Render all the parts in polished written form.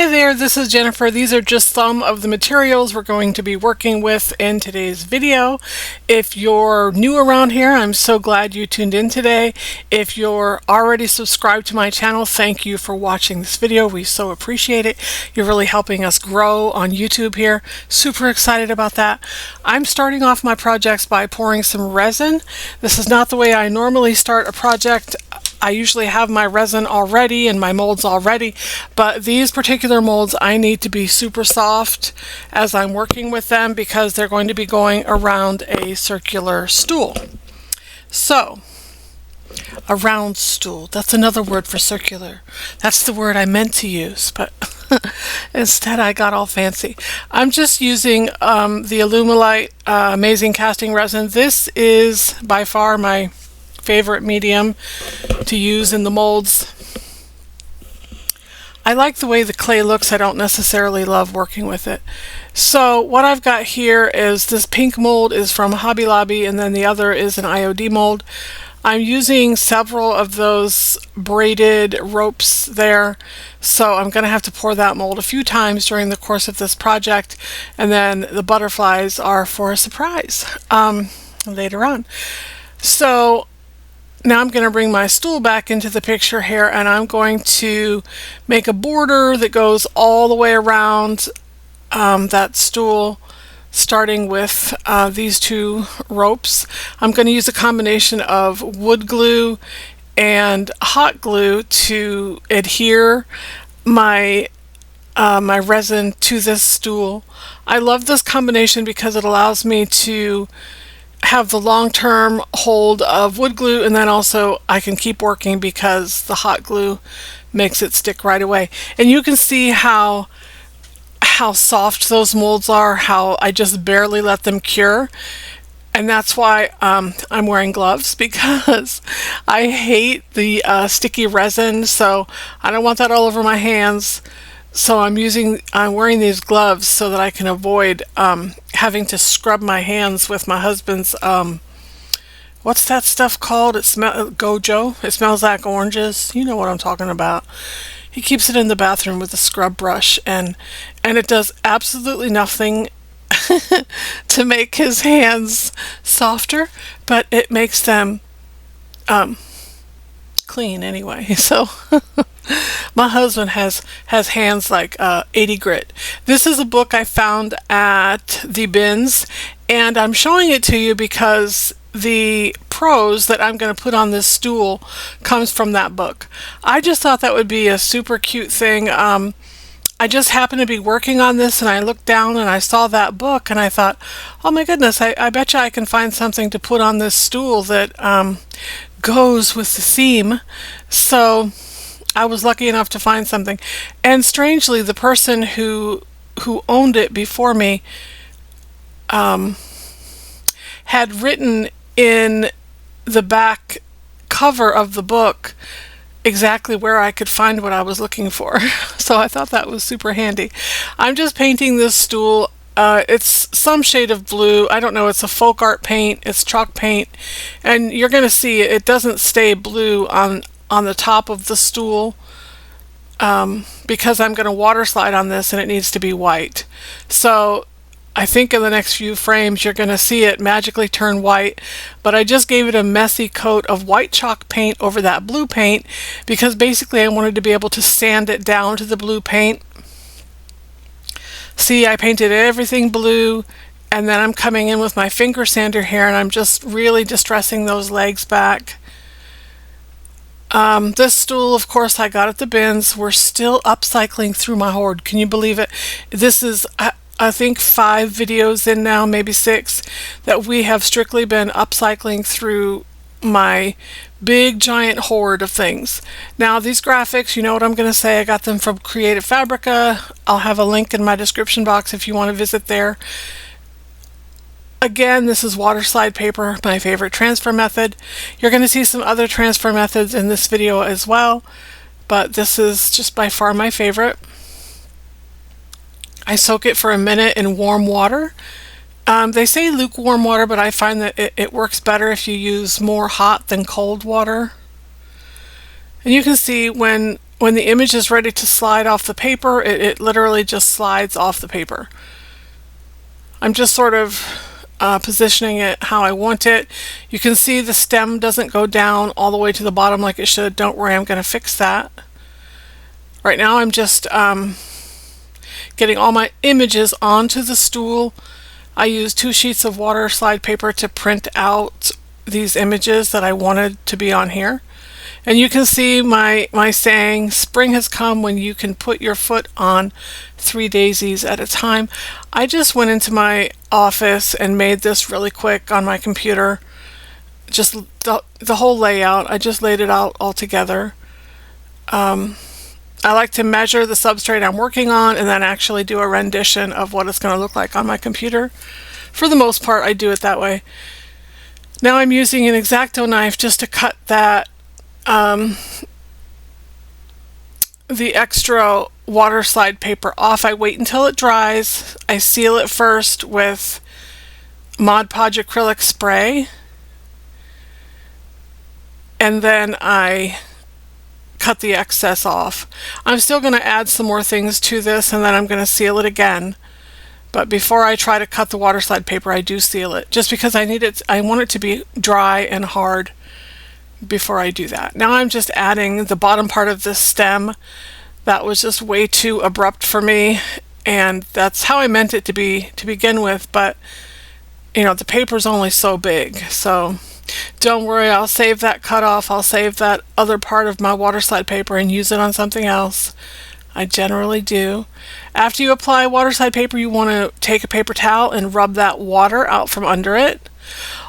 Hi there, this is Jennifer. These are just some of the materials we're going to be working with in today's video. If you're new around here, I'm so glad you tuned in today. If you're already subscribed to my channel, thank you for watching this video. We so appreciate it. You're really helping us grow on YouTube here. Super excited about that. I'm starting off my projects by pouring some resin. This is not the way I normally start a project. I usually have my resin already and my molds already, but these particular molds I need to be super soft as I'm working with them because they're going to be going around a circular stool. So, a round stool, that's another word for circular. That's the word I meant to use, but instead I got all fancy. I'm just using the Alumilite Amazing Casting Resin. This is by far my favorite medium to use in the molds. I like the way the clay looks. I don't necessarily love working with it. So what I've got here is this pink mold is from Hobby Lobby, and then the other is an IOD mold. I'm using several of those braided ropes there, so I'm going to have to pour that mold a few times during the course of this project, and then the butterflies are for a surprise later on. So now I'm going to bring my stool back into the picture here, and I'm going to make a border that goes all the way around that stool, starting with these two ropes. I'm going to use a combination of wood glue and hot glue to adhere my my resin to this stool. I love this combination because it allows me to have the long-term hold of wood glue, and then also I can keep working because the hot glue makes it stick right away. And you can see how soft those molds are, how I just barely let them cure. And that's why I'm wearing gloves, because I hate the sticky resin, so I don't want that all over my hands. So I'm wearing these gloves so that I can avoid having to scrub my hands with my husband's what's that stuff called? Gojo. It smells like oranges. You know what I'm talking about. He keeps it in the bathroom with a scrub brush, and it does absolutely nothing to make his hands softer, but it makes them clean anyway. So my husband has hands like 80 grit. This is a book I found at the bins, and I'm showing it to you because the prose that I'm going to put on this stool comes from that book. I just thought that would be a super cute thing. I just happened to be working on this, and I looked down and I saw that book, and I thought, oh my goodness, I bet you I can find something to put on this stool that goes with the theme. So I was lucky enough to find something, and strangely, the person who owned it before me had written in the back cover of the book exactly where I could find what I was looking for. So I thought that was super handy. I'm just painting this stool. It's some shade of blue. I don't know, it's a folk art paint, it's chalk paint, and you're going to see it doesn't stay blue on the top of the stool because I'm going to water slide on this and it needs to be white. So I think in the next few frames you're going to see it magically turn white, but I just gave it a messy coat of white chalk paint over that blue paint because basically I wanted to be able to sand it down to the blue paint. See, I painted everything blue, and then I'm coming in with my finger sander here, and I'm just really distressing those legs back. This stool, of course, I got at the bins. We're still upcycling through my hoard. Can you believe it? This is I think 5 videos in now, maybe 6, that we have strictly been upcycling through my big giant hoard of things. Now these graphics, you know what I'm going to say, I got them from Creative Fabrica. I'll have a link in my description box if you want to visit there. Again, this is water slide paper, my favorite transfer method. You're going to see some other transfer methods in this video as well, but this is just by far my favorite. I soak it for a minute in warm water. They say lukewarm water, but I find that it works better if you use more hot than cold water. And you can see when when the image is ready to slide off the paper, it literally just slides off the paper. I'm just sort of positioning it how I want it. You can see the stem doesn't go down all the way to the bottom like it should. Don't worry, I'm going to fix that. Right now I'm just getting all my images onto the stool. I used 2 sheets of water slide paper to print out these images that I wanted to be on here. And you can see my saying, spring has come when you can put your foot on 3 daisies at a time. I just went into my office and made this really quick on my computer. Just the whole layout. I just laid it out all together. I like to measure the substrate I'm working on and then actually do a rendition of what it's going to look like on my computer. For the most part, I do it that way. Now I'm using an X-Acto knife just to cut that the extra water slide paper off. I wait until it dries. I seal it first with Mod Podge acrylic spray, and then I cut the excess off. I'm still going to add some more things to this, and then I'm going to seal it again. But before I try to cut the water slide paper, I do seal it, just because I want it to be dry and hard before I do that. Now I'm just adding the bottom part of this stem. That was just way too abrupt for me, and that's how I meant it to be to begin with, but you know, the paper's only so big, so don't worry, I'll save that cut off. I'll save that other part of my water slide paper and use it on something else. I generally do. After you apply water slide paper, you want to take a paper towel and rub that water out from under it.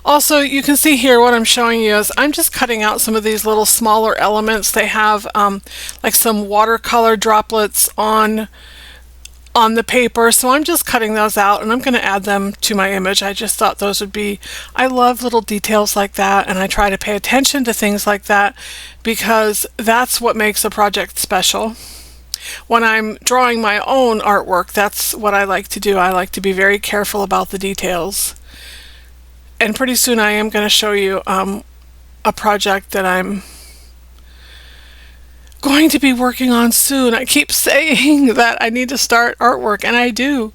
Also, you can see here what I'm showing you is I'm just cutting out some of these little smaller elements. They have like some watercolor droplets on the paper, so I'm just cutting those out and I'm going to add them to my image. I just thought those would be, I love little details like that, and I try to pay attention to things like that because that's what makes a project special. When I'm drawing my own artwork, that's what I like to do. I like to be very careful about the details. And pretty soon I am going to show you a project that I'm going to be working on soon. I keep saying that I need to start artwork, and I do.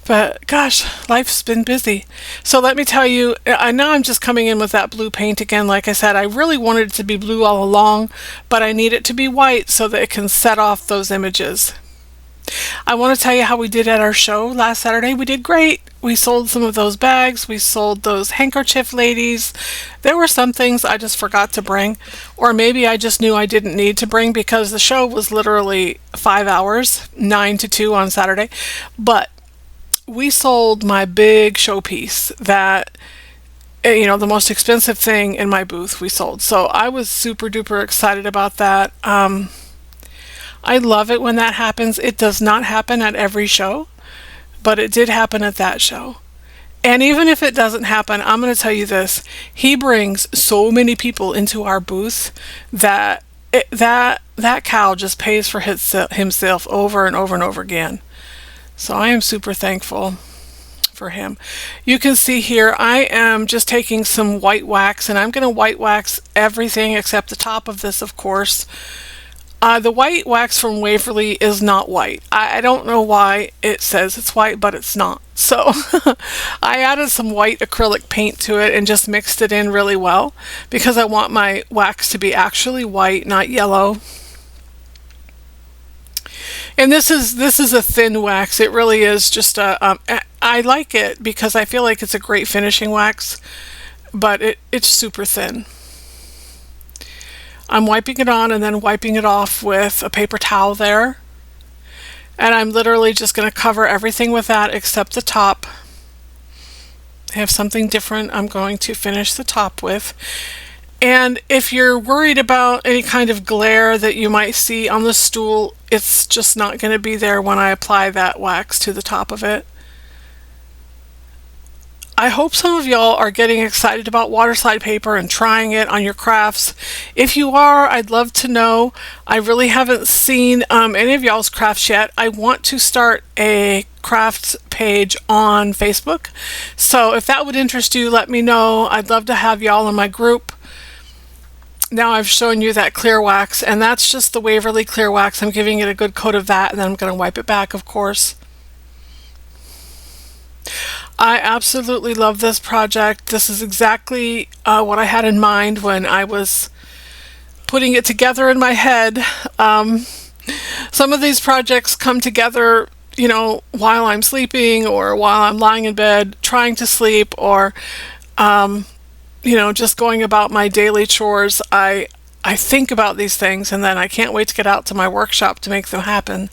But gosh, life's been busy. So let me tell you, now I'm just coming in with that blue paint again. Like I said, I really wanted it to be blue all along, but I need it to be white so that it can set off those images. I want to tell you how we did at our show last Saturday. We did great. We sold some of those bags. We sold those handkerchief ladies. There were some things I just forgot to bring, or maybe I just knew I didn't need to bring because the show was literally 5 hours, 9 to 2 on Saturday. But we sold my big showpiece that, you know, the most expensive thing in my booth we sold. So I was super duper excited about that. I love it when that happens. It does not happen at every show, but it did happen at that show. And even if it doesn't happen, I'm going to tell you this. He brings so many people into our booth that that cow just pays for himself over and over and over again. So I am super thankful for him. You can see here I am just taking some white wax, and I'm going to white wax everything except the top of this, of course. The white wax from Waverly is not white. I don't know why it says it's white, but it's not. So I added some white acrylic paint to it and just mixed it in really well because I want my wax to be actually white, not yellow. And this is a thin wax. It really is just I like it because I feel like it's a great finishing wax, but it's super thin. I'm wiping it on and then wiping it off with a paper towel there. And I'm literally just going to cover everything with that except the top. I have something different I'm going to finish the top with. And if you're worried about any kind of glare that you might see on the stool, it's just not going to be there when I apply that wax to the top of it. I hope some of y'all are getting excited about water slide paper and trying it on your crafts. If you are, I'd love to know. I really haven't seen any of y'all's crafts yet. I want to start a crafts page on Facebook. So if that would interest you, let me know. I'd love to have y'all in my group. Now I've shown you that clear wax, and that's just the Waverly clear wax. I'm giving it a good coat of that, and then I'm going to wipe it back, of course. I absolutely love this project. This is exactly what I had in mind when I was putting it together in my head. Some of these projects come together, you know, while I'm sleeping or while I'm lying in bed trying to sleep, or you know, just going about my daily chores. I think about these things, and then I can't wait to get out to my workshop to make them happen.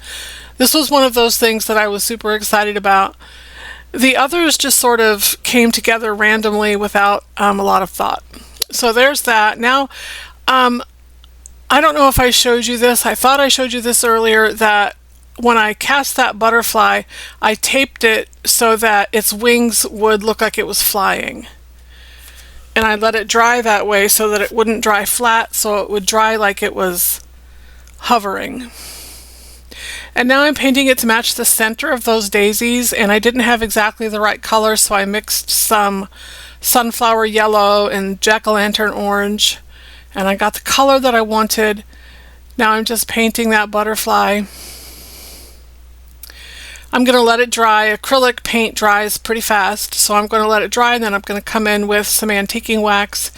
This was one of those things that I was super excited about. The others just sort of came together randomly without a lot of thought. So there's that. Now, I don't know if I showed you this. I thought I showed you this earlier, that when I cast that butterfly, I taped it so that its wings would look like it was flying. And I let it dry that way so that it wouldn't dry flat, so it would dry like it was hovering. And now I'm painting it to match the center of those daisies, and I didn't have exactly the right color, so I mixed some sunflower yellow and jack-o'-lantern orange, and I got the color that I wanted. Now I'm just painting that butterfly. I'm going to let it dry. Acrylic paint dries pretty fast, so I'm going to let it dry, and then I'm going to come in with some antiquing wax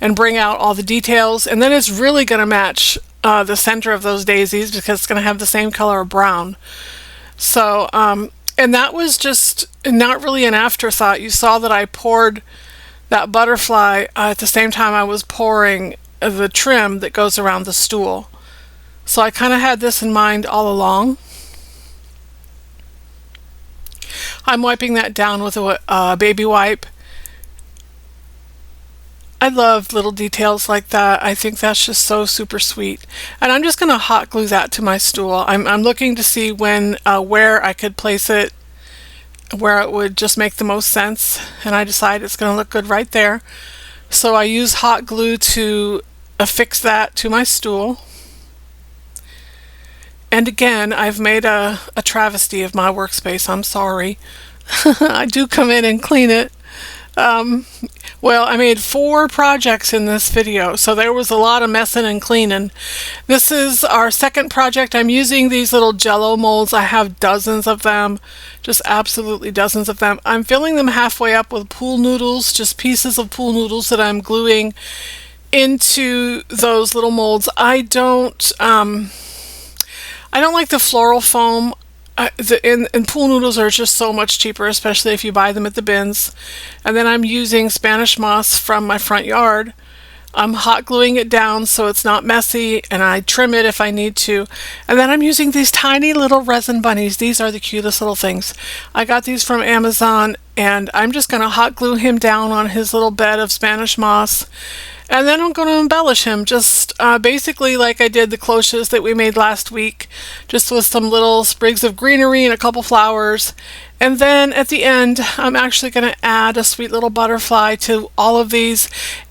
and bring out all the details, and then it's really going to match the center of those daisies because it's going to have the same color of brown. So, and that was just not really an afterthought. You saw that I poured that butterfly at the same time I was pouring the trim that goes around the stool. So I kind of had this in mind all along. I'm wiping that down with a baby wipe. I love little details like that. I think that's just so super sweet. And I'm just going to hot glue that to my stool. I'm looking to see where I could place it, where it would just make the most sense. And I decided it's going to look good right there. So I use hot glue to affix that to my stool. And again, I've made a travesty of my workspace. I'm sorry. I do come in and clean it. Well, I made 4 projects in this video, so there was a lot of messing and cleaning. This is our second project. I'm using these little jello molds. I have dozens of them, just absolutely dozens of them. I'm filling them halfway up with pool noodles, just pieces of pool noodles that I'm gluing into those little molds. I don't like the floral foam. And pool noodles are just so much cheaper, especially if you buy them at the bins. And then I'm using Spanish moss from my front yard. I'm hot gluing it down so it's not messy, and I trim it if I need to. And then I'm using these tiny little resin bunnies. These are the cutest little things. I got these from Amazon, and I'm just going to hot glue him down on his little bed of Spanish moss. And then I'm going to embellish him just basically like I did the cloches that we made last week, just with some little sprigs of greenery and a couple flowers. And then at the end, I'm actually going to add a sweet little butterfly to all of these.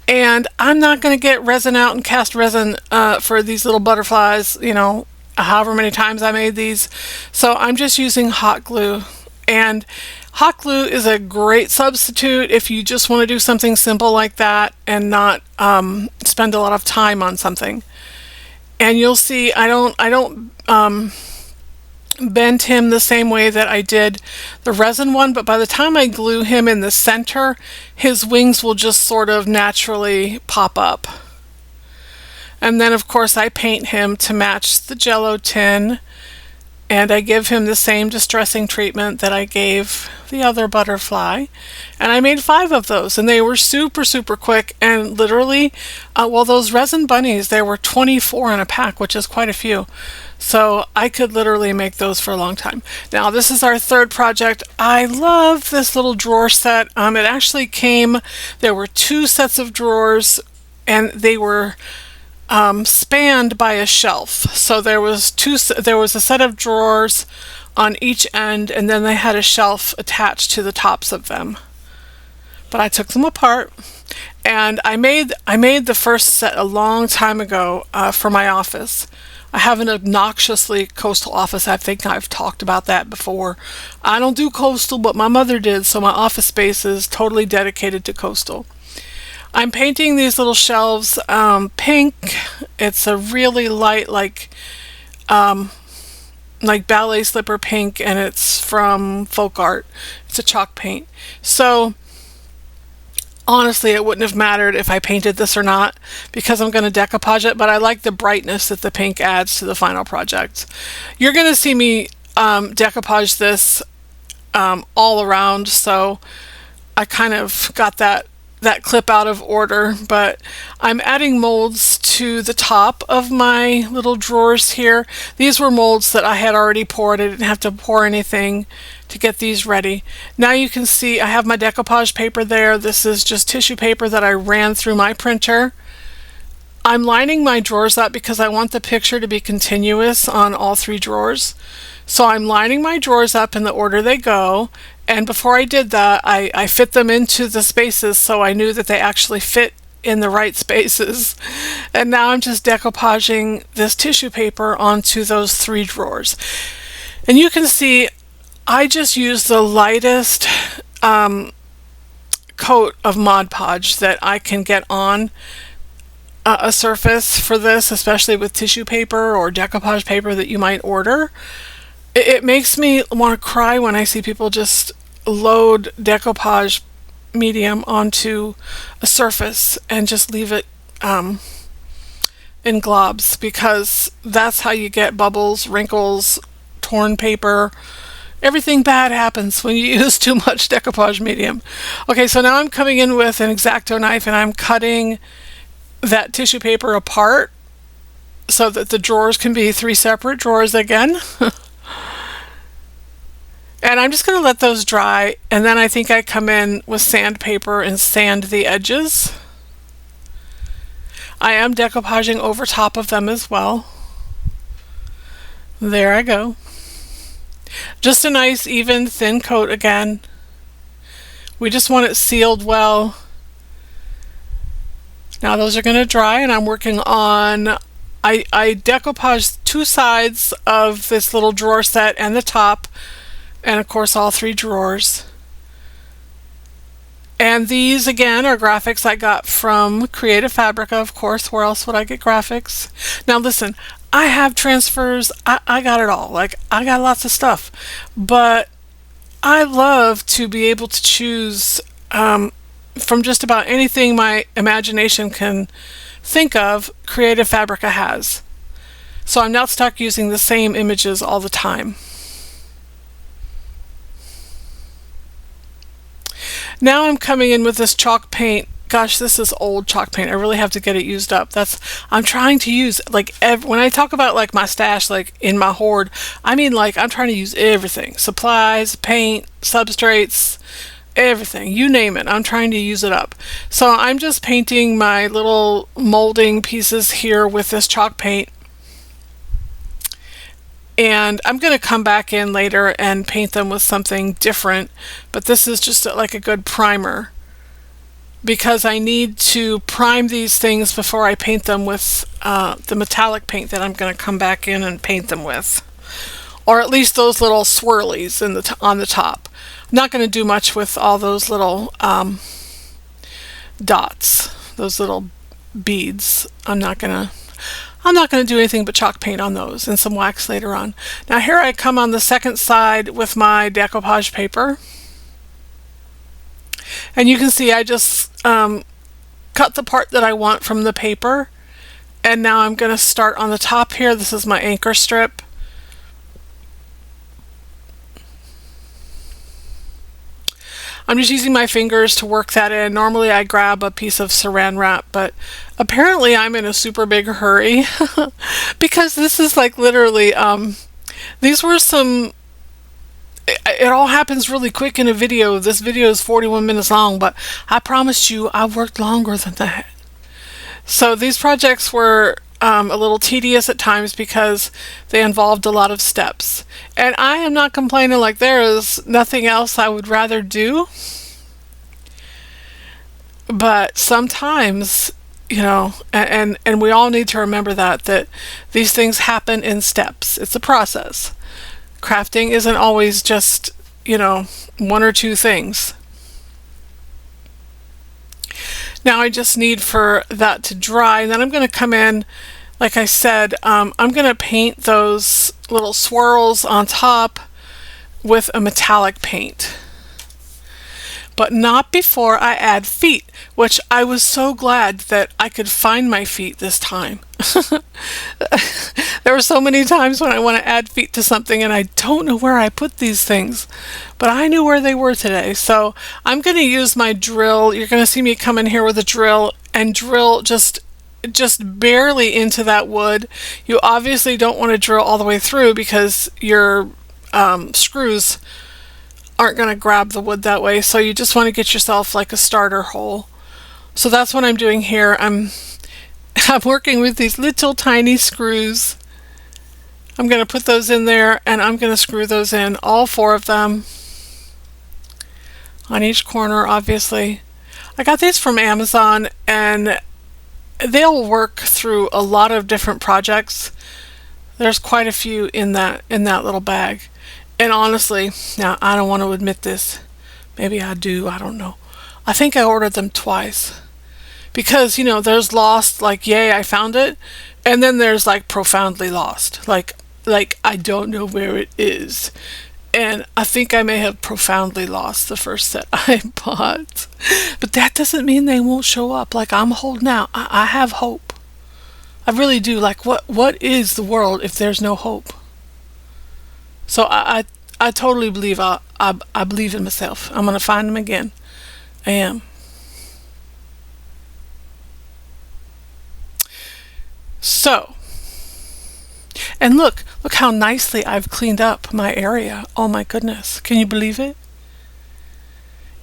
And I'm not going to get resin out and cast resin for these little butterflies, you know, however many times I made these. So I'm just using hot glue. And hot glue is a great substitute if you just want to do something simple like that and not spend a lot of time on something. And you'll see I don't bend him the same way that I did the resin one, but by the time I glue him in the center, his wings will just sort of naturally pop up. And then of course I paint him to match the jello tin. And I give him the same distressing treatment that I gave the other butterfly. And I made 5 of those, and they were super, super quick. And literally, well, those resin bunnies, there were 24 in a pack, which is quite a few. So I could literally make those for a long time. Now, this is our third project. I love this little drawer set. It actually came, there were 2 sets of drawers, and they were spanned by a shelf. So there was a set of drawers on each end, and then they had a shelf attached to the tops of them. But I took them apart, and I made the first set a long time ago for my office. I have an obnoxiously coastal office. I think I've talked about that before. I don't do coastal, but my mother did, so my office space is totally dedicated to coastal. I'm painting these little shelves pink. It's a really light, like ballet slipper pink, and it's from Folk Art. It's a chalk paint. So honestly, it wouldn't have mattered if I painted this or not because I'm going to decoupage it, but I like the brightness that the pink adds to the final project. You're going to see me decoupage this all around, so I kind of got that clip out of order, but I'm adding molds to the top of my little drawers here. These were molds that I had already poured. I didn't have to pour anything to get these ready. Now you can see I have my decoupage paper there. This is just tissue paper that I ran through my printer. I'm lining my drawers up because I want the picture to be continuous on all 3 drawers. So I'm lining my drawers up in the order they go, and before I did that, I fit them into the spaces so I knew that they actually fit in the right spaces. And now I'm just decoupaging this tissue paper onto those 3 drawers. And you can see I just used the lightest coat of Mod Podge that I can get on a surface for this, especially with tissue paper or decoupage paper that you might order. It makes me want to cry when I see people just load decoupage medium onto a surface and just leave it in globs, because that's how you get bubbles, wrinkles, torn paper. Everything bad happens when you use too much decoupage medium. Okay, so now I'm coming in with an X-Acto knife and I'm cutting that tissue paper apart so that the drawers can be 3 separate drawers again. And I'm just going to let those dry, and then I think I come in with sandpaper and sand the edges. I am decoupaging over top of them as well. There I go. Just a nice even thin coat again. We just want it sealed well. Now those are going to dry, and I'm working on, I decoupaged 2 sides of this little drawer set and the top, and of course all 3 drawers. And these again are graphics I got from Creative Fabrica, of course. Where else would I get graphics? Now listen, I have transfers, I got it all. Like, I got lots of stuff, but I love to be able to choose from just about anything my imagination can think of. Creative Fabrica has. So I'm not stuck using the same images all the time. Now I'm coming in with this chalk paint. Gosh, this is old chalk paint. I really have to get it used up. I'm trying to use, like, when I talk about like my stash, like in my hoard, I mean, like, I'm trying to use everything. Supplies, paint, substrates, everything. You name it. I'm trying to use it up. So I'm just painting my little molding pieces here with this chalk paint. And I'm going to come back in later and paint them with something different, but this is just like a good primer, because I need to prime these things before I paint them with the metallic paint that I'm going to come back in and paint them with, or at least those little swirlies on the top. I'm not going to do much with all those little dots, those little beads. I'm not going to do anything but chalk paint on those and some wax later on. Now here I come on the second side with my decoupage paper. And you can see I just cut the part that I want from the paper. And now I'm going to start on the top here. This is my anchor strip. I'm just using my fingers to work that in. Normally I grab a piece of saran wrap, but apparently I'm in a super big hurry because this is like literally, these were some, it all happens really quick in a video. This video is 41 minutes long, but I promise you I worked longer than that. So these projects were a little tedious at times because they involved a lot of steps. And I am not complaining, like there is nothing else I would rather do. But sometimes, you know, and we all need to remember that these things happen in steps. It's a process. Crafting isn't always just, you know, 1 or 2 things. Now I just need for that to dry, and then I'm going to come in, like I said, I'm going to paint those little swirls on top with a metallic paint. But not before I add feet, which I was so glad that I could find my feet this time. There were so many times when I want to add feet to something and I don't know where I put these things, but I knew where they were today. So I'm going to use my drill. You're going to see me come in here with a drill and drill just barely into that wood. You obviously don't want to drill all the way through because your screws aren't going to grab the wood that way, so you just want to get yourself like a starter hole. So that's what I'm doing here. I'm working with these little tiny screws. I'm going to put those in there and I'm going to screw those in, all 4 of them on each corner. Obviously I got these from Amazon and they'll work through a lot of different projects. There's quite a few in that little bag. And honestly, now I don't want to admit this. Maybe I do, I don't know. I think I ordered them twice. Because, you know, there's lost, like, yay, I found it. And then there's like profoundly lost. Like I don't know where it is. And I think I may have profoundly lost the first set I bought. But that doesn't mean they won't show up. Like, I'm holding out. I have hope. I really do. Like, what is the world if there's no hope? So I totally believe I believe in myself. I'm going to find them again. I am. So, and look how nicely I've cleaned up my area. Oh my goodness. Can you believe it?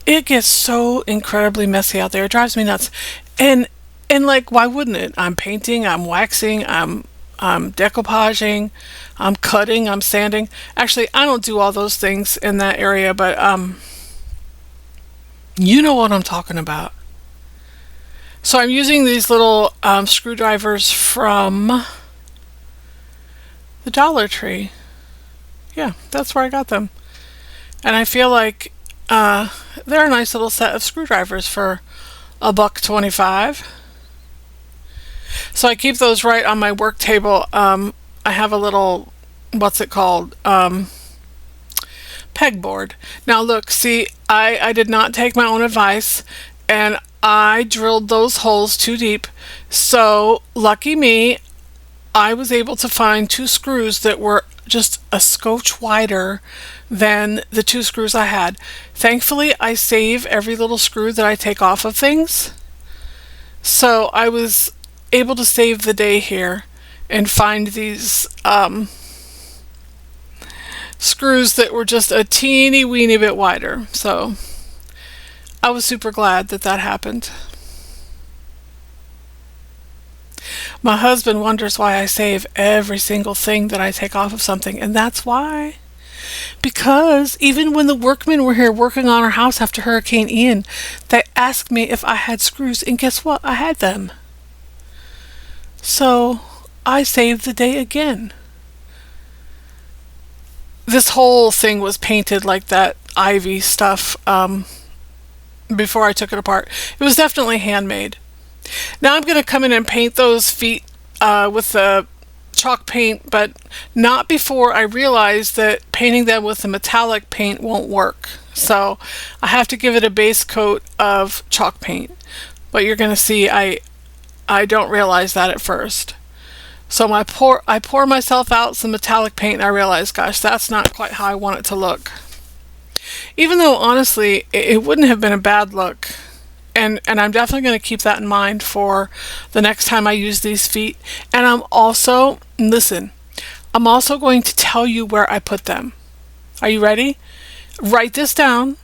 It gets so incredibly messy out there. It drives me nuts. And like, why wouldn't it? I'm painting, I'm waxing, I'm decoupaging, I'm cutting, I'm sanding. Actually, I don't do all those things in that area, but you know what I'm talking about. So I'm using these little screwdrivers from the Dollar Tree. Yeah, that's where I got them. And I feel like they're a nice little set of screwdrivers for $1.25. So I keep those right on my work table. I have a little, what's it called? Pegboard. Now look, see, I did not take my own advice and I drilled those holes too deep. So lucky me, I was able to find 2 screws that were just a scotch wider than the 2 screws I had. Thankfully, I save every little screw that I take off of things. So I was able to save the day here and find these screws that were just a teeny weeny bit wider. So I was super glad that happened. My husband wonders why I save every single thing that I take off of something, and that's why. Because even when the workmen were here working on our house after Hurricane Ian, they asked me if I had screws, and guess what? I had them. So I saved the day again. This whole thing was painted like that ivy stuff before I took it apart. It was definitely handmade. Now I'm going to come in and paint those feet with the chalk paint, but not before I realize that painting them with the metallic paint won't work. So I have to give it a base coat of chalk paint. But you're going to see I don't realize that at first. So I pour myself out some metallic paint and I realize, gosh, that's not quite how I want it to look. Even though honestly it wouldn't have been a bad look. And I'm definitely going to keep that in mind for the next time I use these feet. And I'm also going to tell you where I put them. Are you ready? Write this down,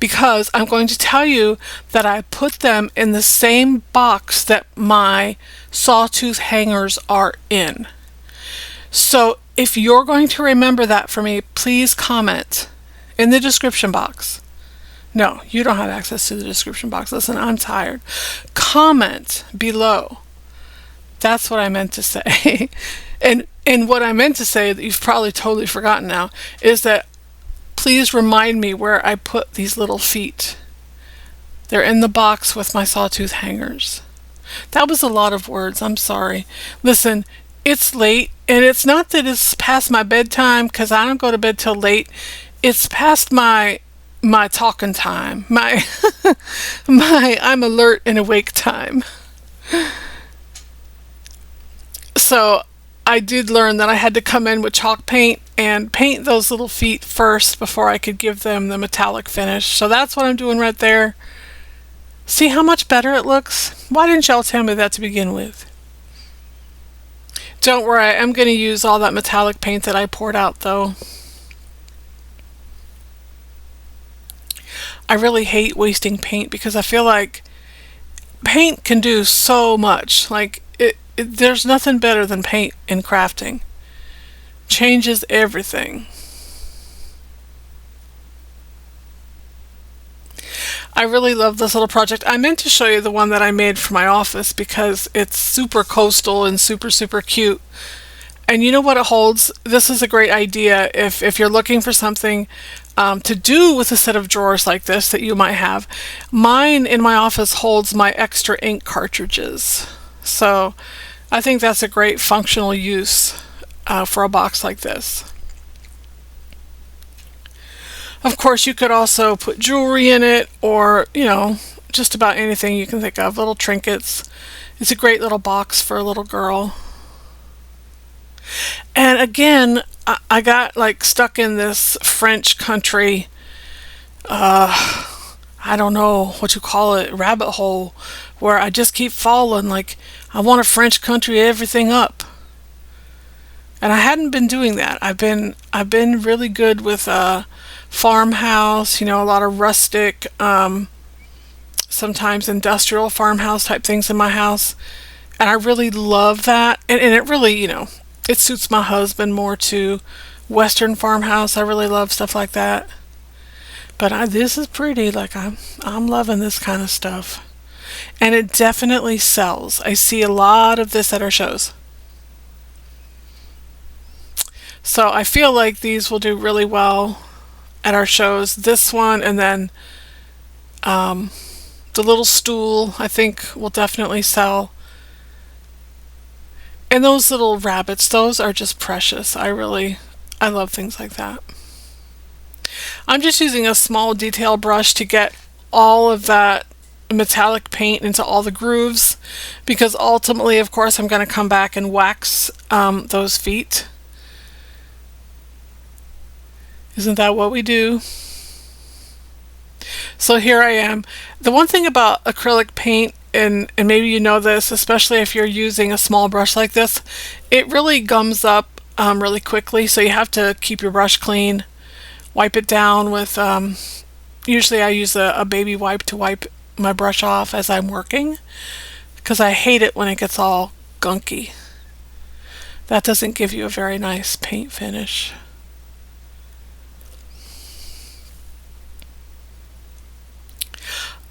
because I'm going to tell you that I put them in the same box that my sawtooth hangers are in. So if you're going to remember that for me, please comment in the description box. No, you don't have access to the description box. Listen, I'm tired. Comment below. That's what I meant to say. and what I meant to say that you've probably totally forgotten now is that please remind me where I put these little feet. They're in the box with my sawtooth hangers. That was a lot of words. I'm sorry. Listen, it's late, and it's not that it's past my bedtime, because I don't go to bed till late. It's past my talking time. My I'm alert and awake time. So I did learn that I had to come in with chalk paint and paint those little feet first before I could give them the metallic finish. So that's what I'm doing right there. See how much better it looks? Why didn't y'all tell me that to begin with? Don't worry, I'm going to use all that metallic paint that I poured out though. I really hate wasting paint because I feel like paint can do so much. Like there's nothing better than paint in crafting. Changes everything. I really love this little project. I meant to show you the one that I made for my office because it's super coastal and super, super cute. And you know what it holds? This is a great idea if you're looking for something to do with a set of drawers like this that you might have. Mine in my office holds my extra ink cartridges. So I think that's a great functional use for a box like this. Of course, you could also put jewelry in it, or, you know, just about anything you can think of, little trinkets. It's a great little box for a little girl. And again, I got like stuck in this French country, I don't know what you call it, rabbit hole, where I just keep falling, like I want to French country everything up. And I hadn't been doing that. I've been really good with farmhouse, you know, a lot of rustic, sometimes industrial farmhouse type things in my house. And I really love that. And it really, you know, it suits my husband more to Western farmhouse. I really love stuff like that. But this is pretty. Like I'm loving this kind of stuff. And it definitely sells. I see a lot of this at our shows. So I feel like these will do really well at our shows. This one, and then the little stool, I think will definitely sell. And those little rabbits, those are just precious. I love things like that. I'm just using a small detail brush to get all of that metallic paint into all the grooves, because ultimately, of course, I'm going to come back and wax those feet. Isn't that what we do? So here I am. The one thing about acrylic paint, and maybe you know this, especially if you're using a small brush like this, it really gums up really quickly, so you have to keep your brush clean. Wipe it down with, usually I use a baby wipe to wipe my brush off as I'm working, because I hate it when it gets all gunky. That doesn't give you a very nice paint finish.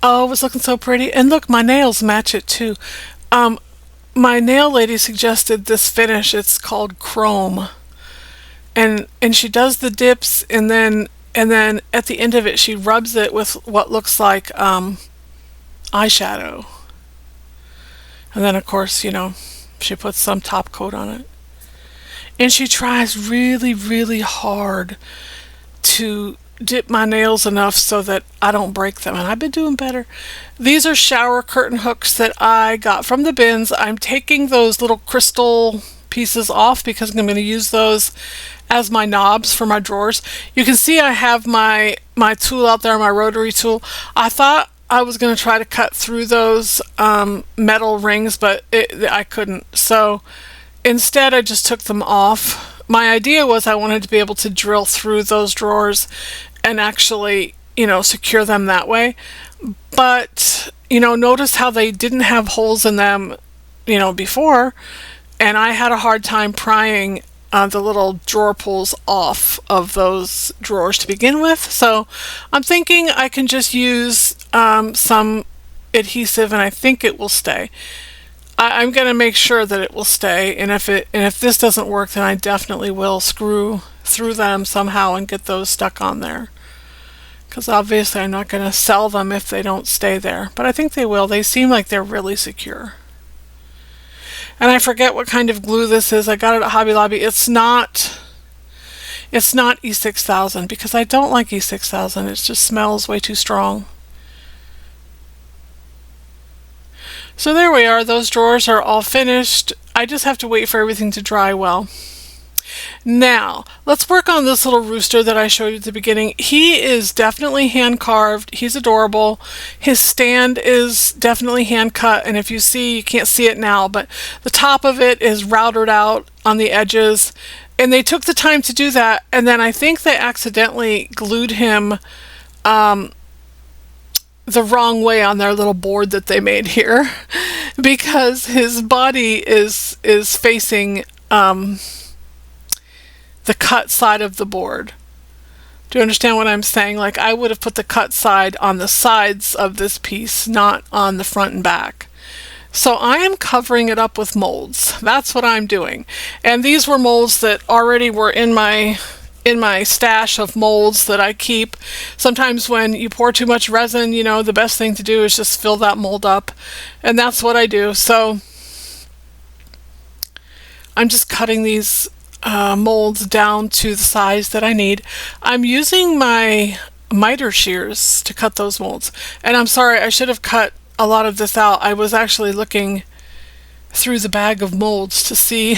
Oh, it was looking so pretty. And look, my nails match it too. My nail lady suggested this finish. It's called chrome. And she does the dips, and then at the end of it she rubs it with what looks like eyeshadow. And then of course, you know, she puts some top coat on it. And she tries really, really hard to dip my nails enough so that I don't break them, and I've been doing better. These are shower curtain hooks that I got from the bins. I'm taking those little crystal pieces off because I'm going to use those as my knobs for my drawers. You can see I have my tool out there, my rotary tool. I thought I was going to try to cut through those metal rings, but I couldn't. So instead I just took them off. My idea was I wanted to be able to drill through those drawers and actually, you know, secure them that way. But, you know, notice how they didn't have holes in them, you know, before, and I had a hard time prying the little drawer pulls off of those drawers to begin with. So I'm thinking I can just use some adhesive, and I think it will stay. I'm going to make sure that it will stay, and if this doesn't work, then I definitely will screw through them somehow and get those stuck on there, because obviously I'm not going to sell them if they don't stay there, but I think they will. They seem like they're really secure. And I forget what kind of glue this is. I got it at Hobby Lobby. It's not E6000 because I don't like E6000. It just smells way too strong. So there we are. Those drawers are all finished. I just have to wait for everything to dry well. Now, let's work on this little rooster that I showed you at the beginning. He is definitely hand carved. He's adorable. His stand is definitely hand cut, and if you see, you can't see it now, but the top of it is routed out on the edges, and they took the time to do that, and then I think they accidentally glued him the wrong way on their little board that they made here because his body is facing the cut side of the board. Do you understand what I'm saying? Like, I would have put the cut side on the sides of this piece, not on the front and back. So I am covering it up with molds. That's what I'm doing. And these were molds that already were in my stash of molds that I keep. Sometimes when you pour too much resin, you know, the best thing to do is just fill that mold up. And that's what I do. So I'm just cutting these molds down to the size that I need. I'm using my miter shears to cut those molds. And I'm sorry, I should have cut a lot of this out. I was actually looking through the bag of molds to see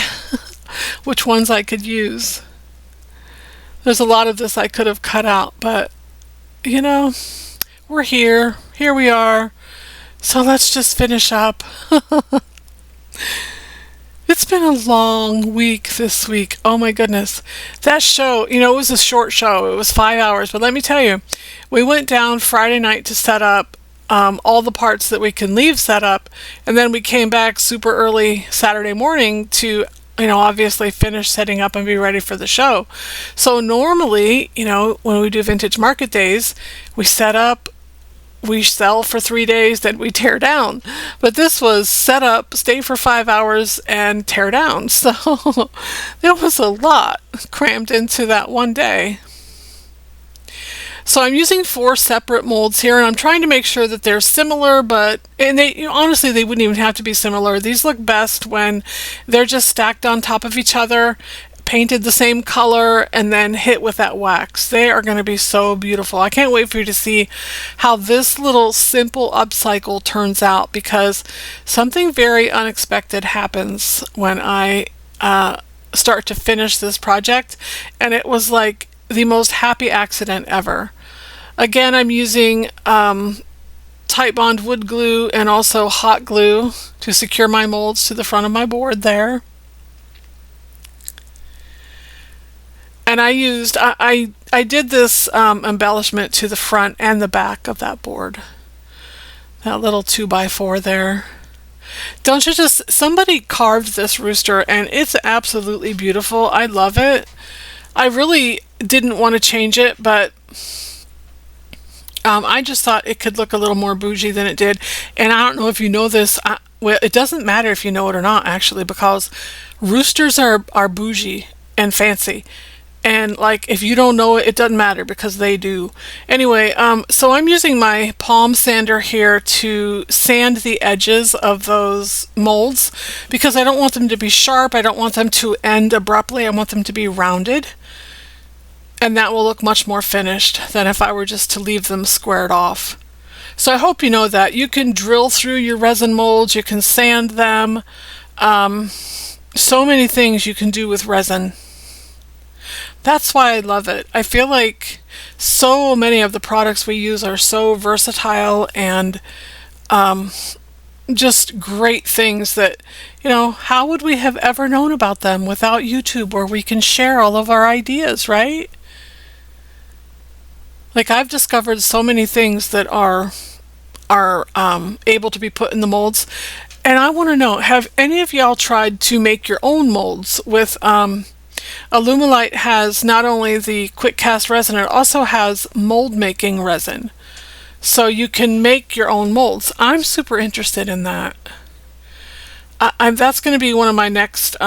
which ones I could use. There's a lot of this I could have cut out, but you know, we're here. Here we are. So let's just finish up. It's been a long week this week. Oh my goodness. That show, you know, it was a short show. It was 5 hours. But let me tell you, we went down Friday night to set up all the parts that we can leave set up. And then we came back super early Saturday morning to, you know, obviously finish setting up and be ready for the show. So normally, you know, when we do vintage market days, we set up, we sell for 3 days, then we tear down. But this was set up, stay for 5 hours, and tear down. So there was a lot crammed into that one day. So I'm using 4 separate molds here, and I'm trying to make sure that they're similar, but, and they, you know, honestly, they wouldn't even have to be similar. These look best when they're just stacked on top of each other, painted the same color, and then hit with that wax. They are going to be so beautiful. I can't wait for you to see how this little simple upcycle turns out, because something very unexpected happens when I start to finish this project, and it was like the most happy accident ever. Again, I'm using Titebond wood glue and also hot glue to secure my molds to the front of my board there. And I used, I did this embellishment to the front and the back of that board. That little 2x4 there. Don't you just, somebody carved this rooster and it's absolutely beautiful. I love it. I really didn't want to change it, but I just thought it could look a little more bougie than it did. And I don't know if you know this. Well, it doesn't matter if you know it or not, actually, because roosters are bougie and fancy. And like, if you don't know it, it doesn't matter because they do. Anyway, so I'm using my palm sander here to sand the edges of those molds because I don't want them to be sharp. I don't want them to end abruptly. I want them to be rounded. And that will look much more finished than if I were just to leave them squared off. So I hope you know that. You can drill through your resin molds. You can sand them. So many things you can do with resin. That's why I love it. I feel like so many of the products we use are so versatile and just great things that, you know, how would we have ever known about them without YouTube, where we can share all of our ideas, right? Like, I've discovered so many things that are able to be put in the molds. And I want to know, have any of y'all tried to make your own molds with Alumilite? Has not only the quick cast resin, it also has mold making resin. So you can make your own molds. I'm super interested in that. That's going to be one of my next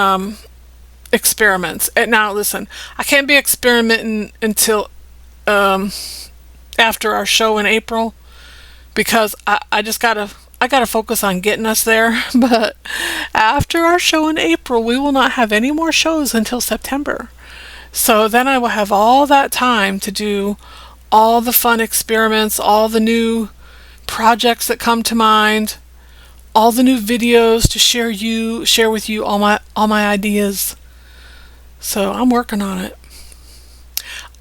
experiments. And now listen, I can't be experimenting until after our show in April, because I gotta focus on getting us there. But after our show in April, we will not have any more shows until September. So then I will have all that time to do all the fun experiments, all the new projects that come to mind, all the new videos to share with you all my ideas. So I'm working on it.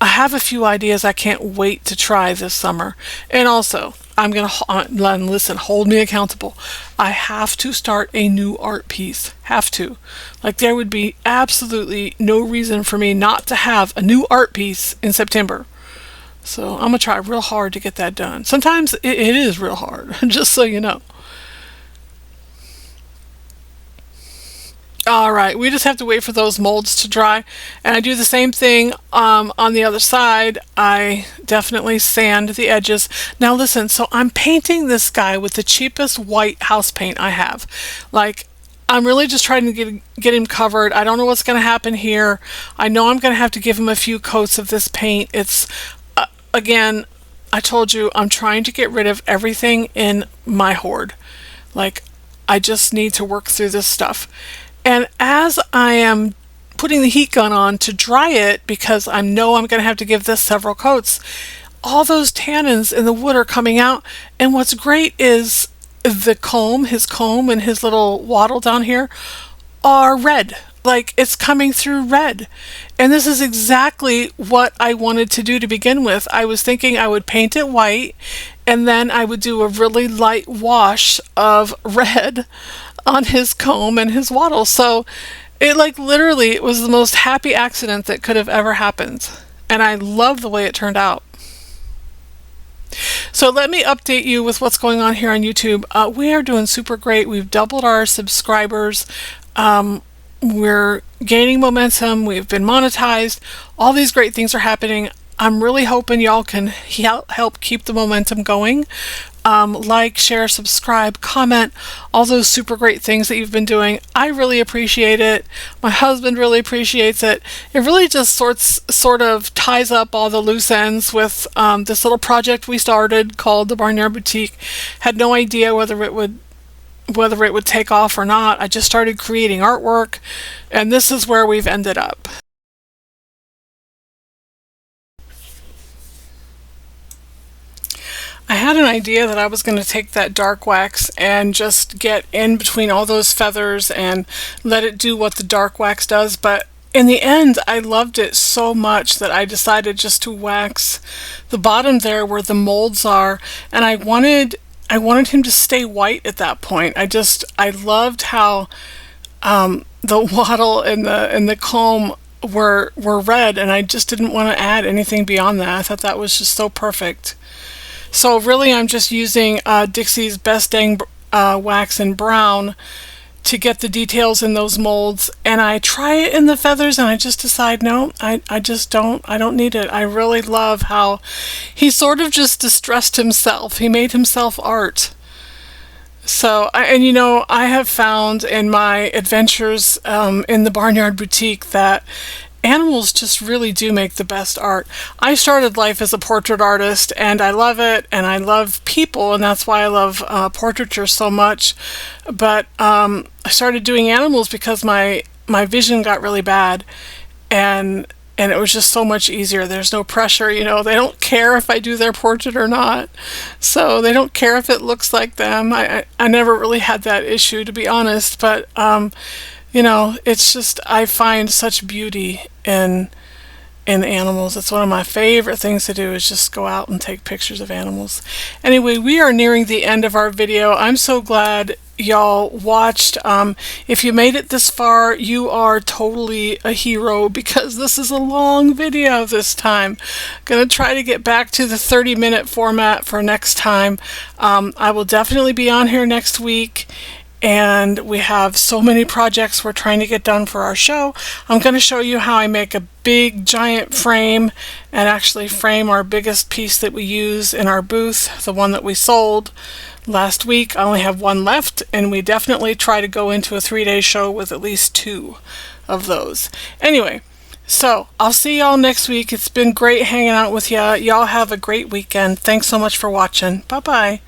I have a few ideas I can't wait to try this summer. And also, I'm going to, listen, hold me accountable. I have to start a new art piece. Have to. Like, there would be absolutely no reason for me not to have a new art piece in September. So I'm going to try real hard to get that done. Sometimes it is real hard, just so you know. All right, we just have to wait for those molds to dry. And I do the same thing on the other side. I definitely sand the edges. Now listen, so I'm painting this guy with the cheapest white house paint I have. Like, I'm really just trying to get him covered. I don't know what's going to happen here. I know I'm going to have to give him a few coats of this paint. It's, again, I told you, I'm trying to get rid of everything in my hoard. Like, I just need to work through this stuff. And as I am putting the heat gun on to dry it, because I know I'm going to have to give this several coats, all those tannins in the wood are coming out. And what's great is the comb, his comb and his little wattle down here are red. Like, it's coming through red. And this is exactly what I wanted to do to begin with. I was thinking I would paint it white and then I would do a really light wash of red on his comb and his wattle. So it, like, literally, it was the most happy accident that could have ever happened. And I love the way it turned out. So let me update you with what's going on here on YouTube. We are doing super great. We've doubled our subscribers. We're gaining momentum. We've been monetized. All these great things are happening. I'm really hoping y'all can help keep the momentum going. Like, share, subscribe, comment, all those super great things that you've been doing. I really appreciate it. My husband really appreciates it. It really just sort of ties up all the loose ends with this little project we started called the Barnyard Boutique. Had no idea whether it would take off or not. I just started creating artwork, and this is where we've ended up. I had an idea that I was going to take that dark wax and just get in between all those feathers and let it do what the dark wax does, but in the end I loved it so much that I decided just to wax the bottom there where the molds are, and I wanted him to stay white at that point. I loved how the wattle and the comb were red, and I just didn't want to add anything beyond that. I thought that was just so perfect. So really I'm just using Dixie's Best Dang wax in brown to get the details in those molds, and I try it in the feathers and I just decide, no, I don't need it. I really love how he sort of just distressed himself. He made himself art. So, I have found in my adventures in the Barnyard Boutique that animals just really do make the best art. I started life as a portrait artist, and I love it, and I love people, and that's why I love portraiture so much. But I started doing animals because my vision got really bad, and it was just so much easier. There's no pressure, they don't care if I do their portrait or not, so they don't care if it looks like them. I never really had that issue, to be honest, but it's just, I find such beauty in animals. It's one of my favorite things to do, is just go out and take pictures of animals. Anyway, we are nearing the end of our video. I'm so glad y'all watched. If you made it this far, you are totally a hero, because this is a long video this time. Gonna try to get back to the 30-minute format for next time. I will definitely be on here next week, and we have so many projects we're trying to get done for our show. I'm going to show you how I make a big giant frame and actually frame our biggest piece that we use in our booth, the one that we sold last week. I only have one left, and we definitely try to go into a 3-day show with at least 2 of those. Anyway, So I'll see y'all next week. It's been great hanging out with ya. Y'all have a great weekend. Thanks so much for watching. Bye bye.